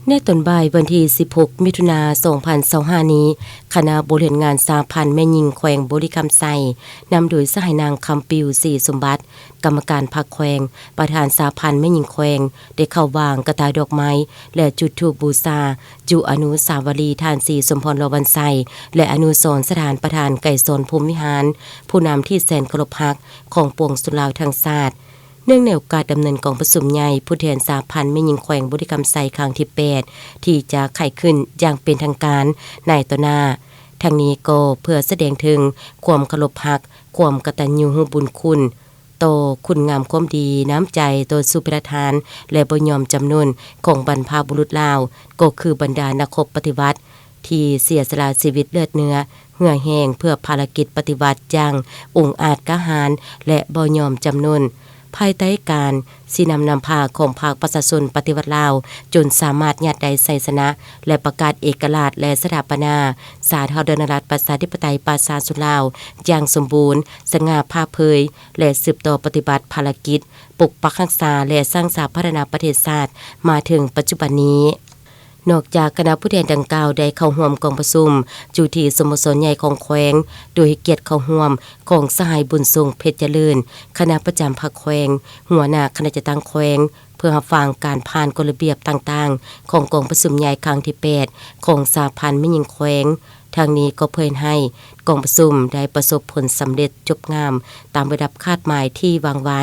ในตอนบ่ายวันที่16มิถุนายน2025นี้คณะบริหารงานสาพันธ์แม่หญิงแขวงบริคำไซนำโดยสหายนางคำปิวศรีสมบัติกรรมการพรรคแขวงประธานสาพันธ์แม่หญิงแขวงได้เข้าวางกระถางดอกไม้และจุดธูปบูชาจุอนุสาวรีย์ทานศรีสมพรลวันไซและอนุสรณ์สถานประธานไก่สนภูมิวิหารผู้นำที่แสนเคารพรักของปวงชนลาวทั้งชาติเนื่องในโอกาสดำเนินกองประชุมใหญ่ผู้แทนสาพันธ์แม่หญิงแขวงบริกรรมไซครั้งที่8ที่จะไขขึ้นอย่างเป็นทางการในต่อหน้าทั้งนี้ก็เพื่อแสดงถึงความเคารพรักความกตัญญูรู้บุญคุณต่อคุณงามความดีน้ำใจต่อสุภทานและบ่ยอมจำนนของบรรพบุรุษลาวก็คือบรรดานักรบปฏิวัติที่เสียสละชีวิตเลือดเนื้อเหื่อแห้งเพื่อภารกิจปฏิวัติอย่างองอาจกล้าหาญและบ่ยอมจำนนภายใต้การสินำพาของภาคประชาชนปฏิวัติลาวจนสามารถยัดได้ไสยชนะและประกาศเอกราชและสถาปนาสาธารณรัฐประชาธิปไตยประชาชนลาวอย่างสมบูรณ์สง่าผ่าเผยและสืบต่อปฏิบัติภารกิจปกปักรักษาและสร้างสรรค์พัฒนาประเทศชาติมาถึงปัจจุบันนี้นอกจากคณะผู้แทนดังกล่าวได้เข้าร่วมกองประชุมอยู่ที่สโมสรใหญ่ของแขวงโดยเกียรติเข้าร่วมของสหายบุญทรงเพชรเจริญคณะประจำพรรคแขวงหัวหน้าคณะจัดตั้งแขวงเพื่อรับฟังการผ่านกฎระเบียบต่างๆของกองประชุมใหญ่ครั้งที่8ของสาพันธ์แม่หญิงแขวงทางนี้ก็เผยให้กองประชุมได้ประสบผลสำเร็จจบงามตามระดับคาดหมายที่วางไว้